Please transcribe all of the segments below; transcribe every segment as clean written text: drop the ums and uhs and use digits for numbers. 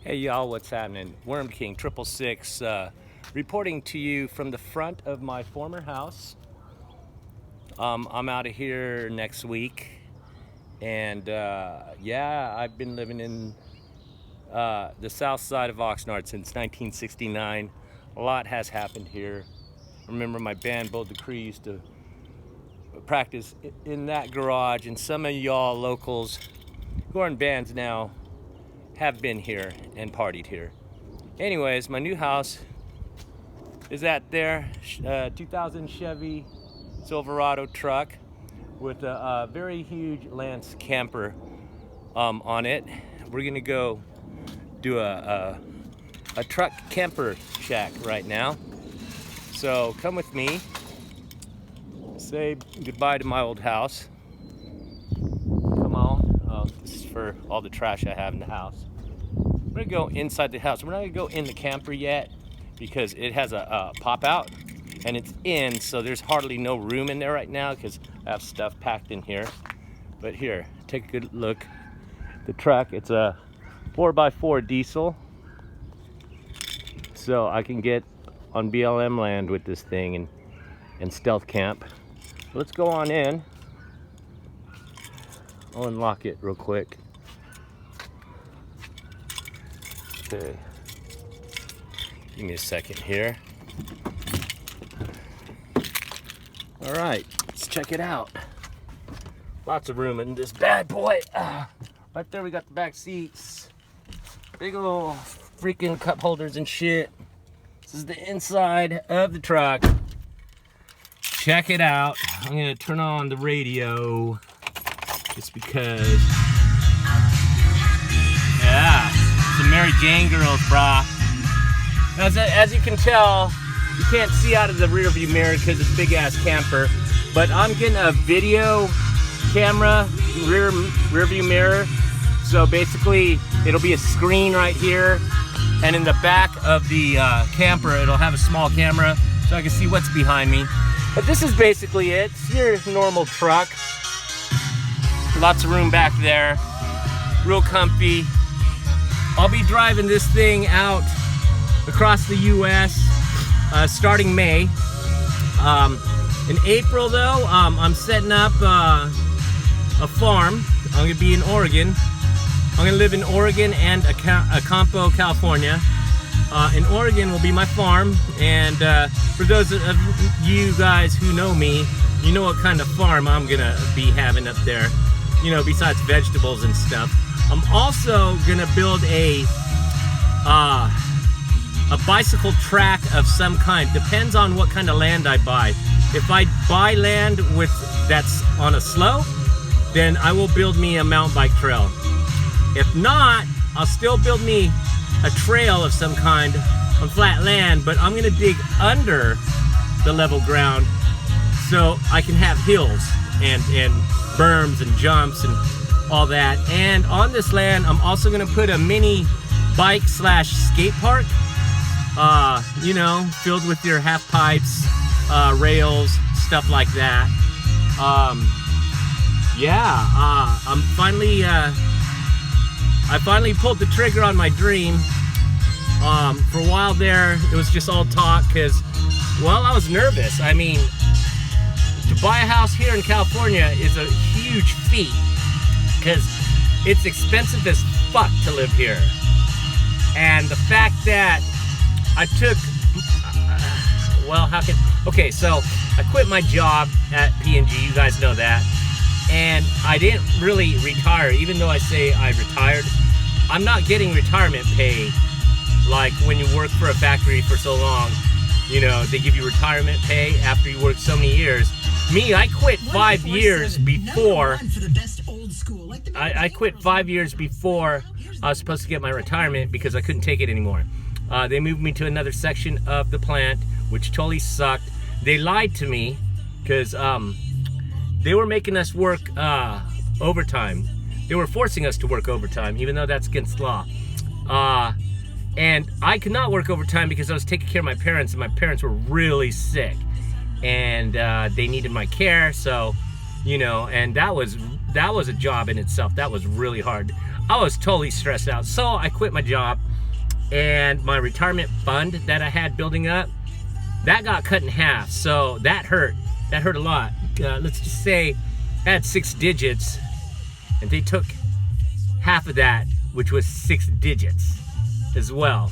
Hey y'all, what's happening? Worm King 666 reporting to you from the front of my former house. I'm out of here next week, and yeah, I've been living in the south side of Oxnard since 1969. A lot has happened here. I remember my band Bold Decree used to practice in that garage, and some of y'all locals who are in bands now have been here and partied here. Anyways, my new house is that there 2000 Chevy Silverado truck with a very huge Lance camper on it. We're gonna go do a truck camper shack right now. So come with me, say goodbye to my old house. Come on. This is for all the trash I have in the house. We're gonna go inside the house. We're not gonna go in the camper yet because it has a pop out and it's in, so there's hardly no room in there right now because I have stuff packed in here. But here, take a good look. The truck, it's a 4x4 diesel, so I can get on BLM land with this thing and stealth camp. Let's go on in. I'll unlock it real quick. Okay. Give me a second here. All right, let's check it out. Lots of room in this bad boy. Right there we got the back seats. Big ol' freaking cup holders and shit. This is the inside of the truck. Check it out. I'm gonna turn on the radio just because. Yeah, some Mary Jane girls, brah. As you can tell, you can't see out of the rear view mirror because it's a big ass camper, but I'm getting a video camera rear view mirror. So basically it'll be a screen right here, and in the back of the camper it'll have a small camera so I can see what's behind me. But this is basically it. It's your normal truck. Lots of room back there, real comfy. I'll be driving this thing out across the US starting May. In April though, I'm setting up a farm. I'm gonna be in Oregon. I'm gonna live in Oregon and Acampo, California. In Oregon will be my farm, and for those of you guys who know me, you know what kind of farm I'm gonna be having up there, you know, besides vegetables and stuff. I'm also gonna build a bicycle track of some kind. Depends on what kind of land I buy. If I buy land that's on a slope, then I will build me a mountain bike trail. If not, I'll still build me a trail of some kind on flat land, but I'm gonna dig under the level ground so I can have hills and berms and jumps and all that. And on this land, I'm also gonna put a mini bike / skate park, you know, filled with your half pipes, rails, stuff like that. I finally pulled the trigger on my dream. For a while there, it was just all talk because, well, I was nervous. I mean, to buy a house here in California is a huge feat because it's expensive as fuck to live here. And the fact that I took, okay, so I quit my job at P&G, you guys know that, and I didn't really retire. Even though I say I retired, I'm not getting retirement pay like when you work for a factory for so long. You know, they give you retirement pay after you work so many years. Me, I quit 5 years before. I quit 5 years before I was supposed to get my retirement because I couldn't take it anymore. They moved me to another section of the plant, which totally sucked. They lied to me because they were making us work overtime. They were forcing us to work overtime, even though that's against law. And I could not work overtime because I was taking care of my parents, and my parents were really sick. And they needed my care, so, you know, and that was that was a job in itself. That was really hard. I was totally stressed out. So I quit my job, and my retirement fund that I had building up, that got cut in half. So that hurt. That hurt a lot. Let's just say I had 6 digits, and they took half of that, which was 6 digits as well.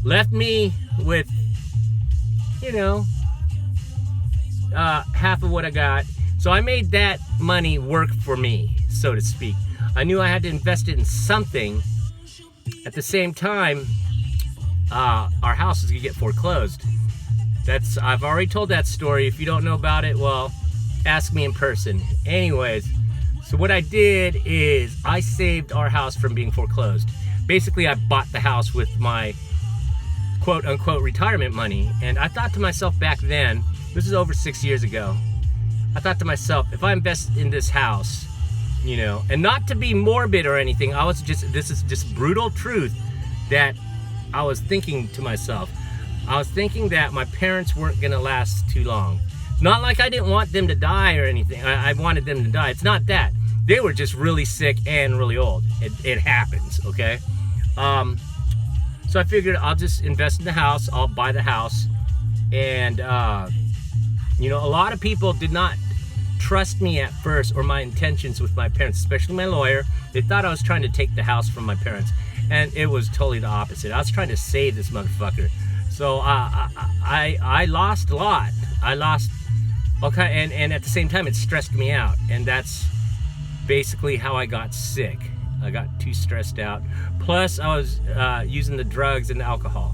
Left me with, you know, half of what I got. So I made that money work for me, so to speak. I knew I had to invest it in something. At the same time, our house is gonna get foreclosed. I've already told that story. If you don't know about it, well, ask me in person. Anyways, so what I did is I saved our house from being foreclosed. Basically, I bought the house with my quote-unquote retirement money. And I thought to myself back then, this is over 6 years ago, I thought to myself, if I invest in this house, you know, and not to be morbid or anything, this is just brutal truth that I was thinking to myself. I was thinking that my parents weren't gonna last too long. Not like I didn't want them to die or anything. I wanted them to die. It's not that. They were just really sick and really old. It happens, okay? So I figured I'll just invest in the house. I'll buy the house. And, you know, a lot of people did not trust me at first, or my intentions with my parents, especially my lawyer. They thought I was trying to take the house from my parents. And it was totally the opposite. I was trying to save this motherfucker. So I lost a lot. I lost, okay, and at the same time, it stressed me out. And that's basically how I got sick. I got too stressed out. Plus, I was using the drugs and the alcohol.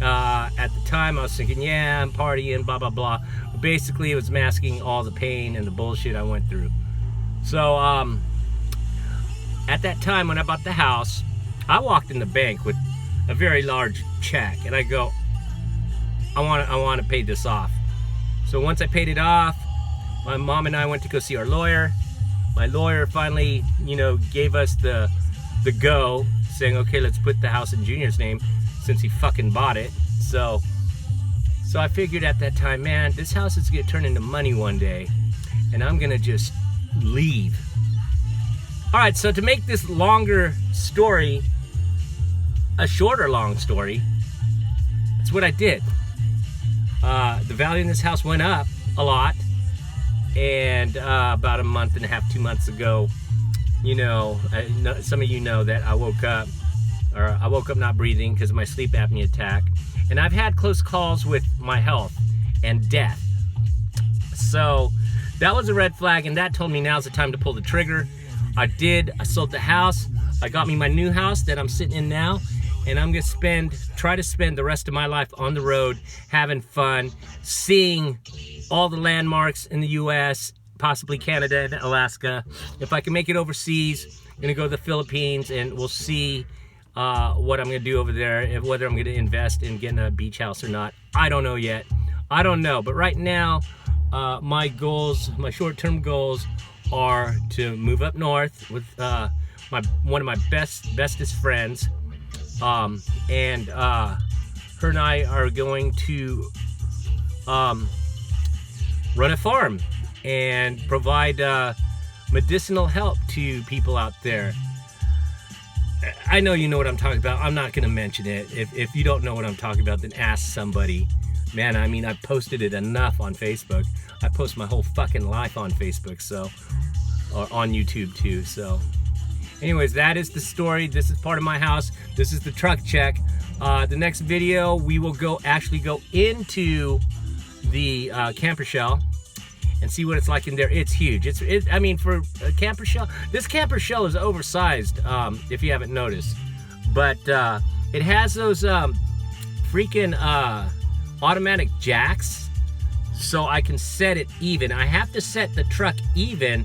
At the time, I was thinking, yeah, I'm partying, blah, blah, blah. But basically, it was masking all the pain and the bullshit I went through. So, at that time, when I bought the house, I walked in the bank with a very large check, and I go, I want to pay this off. So once I paid it off, my mom and I went to go see our lawyer. My lawyer finally, you know, gave us the go, saying, okay, let's put the house in Junior's name since he fucking bought it. So I figured at that time, man, this house is gonna turn into money one day, and I'm gonna just leave. All right, so to make this longer story a shorter long story, that's what I did. The value in this house went up a lot, and about a month and a half, 2 months ago, you know, some of you know that I woke up not breathing because of my sleep apnea attack, and I've had close calls with my health and death. So that was a red flag, and that told me now's the time to pull the trigger. I did. I sold the house. I got me my new house that I'm sitting in now. And I'm gonna try to spend the rest of my life on the road, having fun, seeing all the landmarks in the US, possibly Canada and Alaska. If I can make it overseas, I'm gonna go to the Philippines, and we'll see what I'm gonna do over there, whether I'm gonna invest in getting a beach house or not. I don't know yet. I don't know. But right now, my goals, my short-term goals, are to move up north with one of my bestest friends. And her and I are going to run a farm and provide medicinal help to people out there. I know you know what I'm talking about. I'm not going to mention it. If you don't know what I'm talking about, then ask somebody. Man, I mean, I've posted it enough on Facebook. I post my whole fucking life on Facebook, so, or on YouTube too, so. Anyways, that is the story. This is part of my house. This is the truck check. The next video, we will actually go into the camper shell and see what it's like in there. It's huge. I mean, for a camper shell, this camper shell is oversized, if you haven't noticed. But it has those freaking automatic jacks, so I can set it even. I have to set the truck even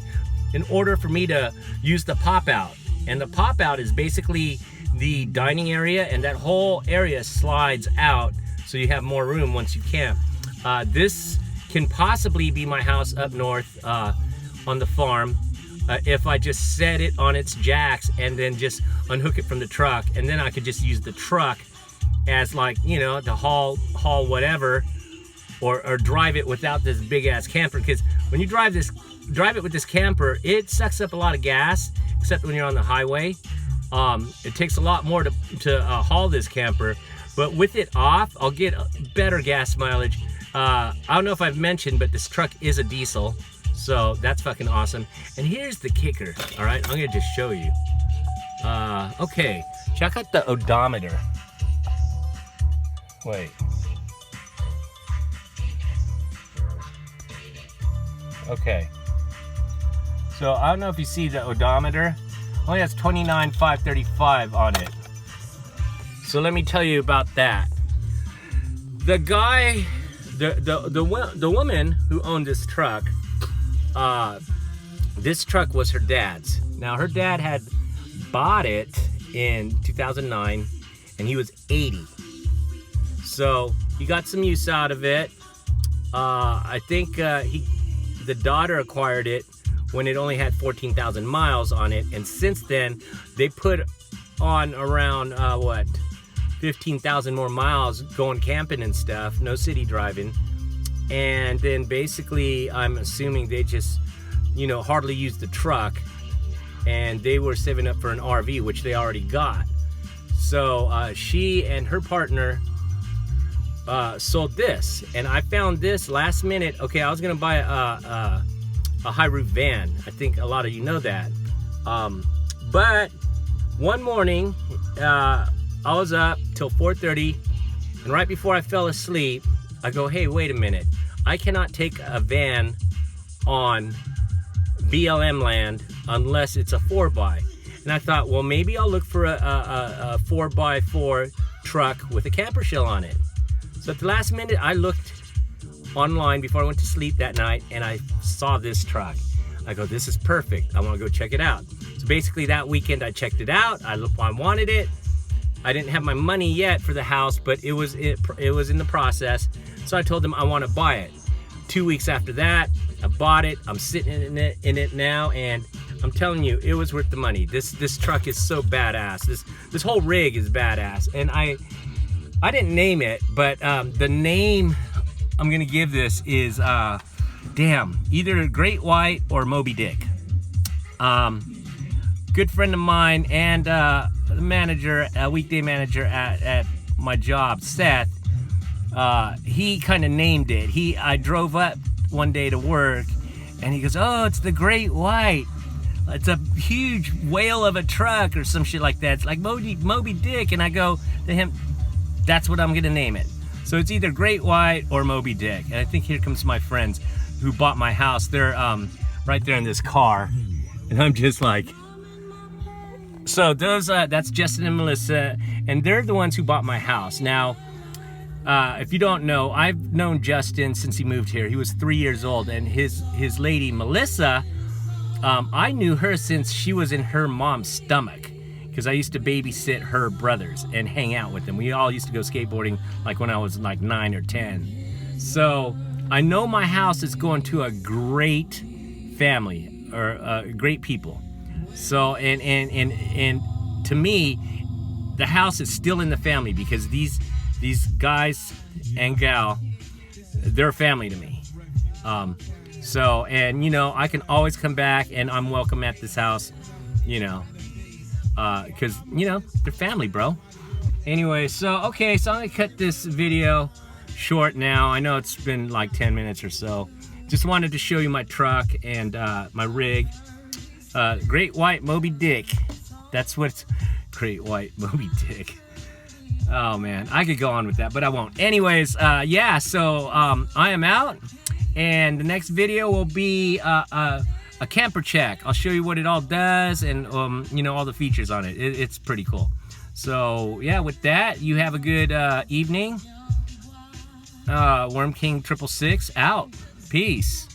in order for me to use the pop out. And the pop out is basically the dining area, and that whole area slides out so you have more room once you camp. This can possibly be my house up north on the farm if I just set it on its jacks and then just unhook it from the truck, and then I could just use the truck as, like, you know, to haul whatever, or drive it without this big ass camper. Because when you drive this drive it with this camper, it sucks up a lot of gas, except when you're on the highway. It takes a lot more to haul this camper, but with it off, I'll get better gas mileage. I don't know if I've mentioned, but this truck is a diesel, so that's fucking awesome. And here's the kicker, all right? I'm gonna just show you. Okay, check out the odometer. Wait. Okay. So I don't know if you see the odometer. Only has 29,535 on it. So let me tell you about that. The guy, the woman who owned this truck was her dad's. Now her dad had bought it in 2009 and he was 80. So he got some use out of it. I think the daughter acquired it when it only had 14,000 miles on it, and since then they put on around 15,000 more miles going camping and stuff, no city driving. And then basically I'm assuming they just, you know, hardly used the truck, and they were saving up for an RV, which they already got. So she and her partner sold this, and I found this last minute. Okay, I was gonna buy a high roof van. I think a lot of you know that. But one morning, I was up till 4:30, and right before I fell asleep, I go, hey, wait a minute. I cannot take a van on BLM land unless it's a 4x. And I thought, well, maybe I'll look for a 4x4 truck with a camper shell on it. So at the last minute, I looked online before I went to sleep that night, and I saw this truck. I go, this is perfect. I want to go check it out. So basically that weekend I checked it out. I wanted it. I didn't have my money yet for the house, but it was in the process. So I told them I want to buy it. 2 weeks after that, I bought it. I'm sitting in it now, and I'm telling you, it was worth the money. This truck is so badass. This whole rig is badass, and I didn't name it, but the name I'm gonna give this is either Great White or Moby Dick. Good friend of mine and the manager, a weekday manager at my job, Seth, he kind of named it. I drove up one day to work, and he goes, oh, it's the Great White. It's a huge whale of a truck or some shit like that. It's like Moby Dick. And I go to him, that's what I'm gonna name it. So it's either Great White or Moby Dick. And I think here comes my friends who bought my house. They're right there in this car. And I'm just like, so those, that's Justin and Melissa, and they're the ones who bought my house. Now, if you don't know, I've known Justin since he moved here. He was 3 years old, and his lady, Melissa, I knew her since she was in her mom's stomach, because I used to babysit her brothers and hang out with them. We all used to go skateboarding like when I was like 9 or 10. So I know my house is going to a great family, or great people. So and to me, the house is still in the family, because these guys and gal, they're family to me. So, and you know, I can always come back, and I'm welcome at this house, you know, because you know, they're family, bro. Anyway, so okay, so I'm gonna cut this video short now. I know it's been like 10 minutes or so. Just wanted to show you my truck and my rig. Great White Moby Dick. That's what's Great White Moby Dick. Oh man, I could go on with that, but I won't. Anyways, yeah, so I am out, and the next video will be a camper check. I'll show you what it all does, and you know, all the features on it. It's pretty cool. So yeah, with that, you have a good evening. Worm King 666 out. Peace.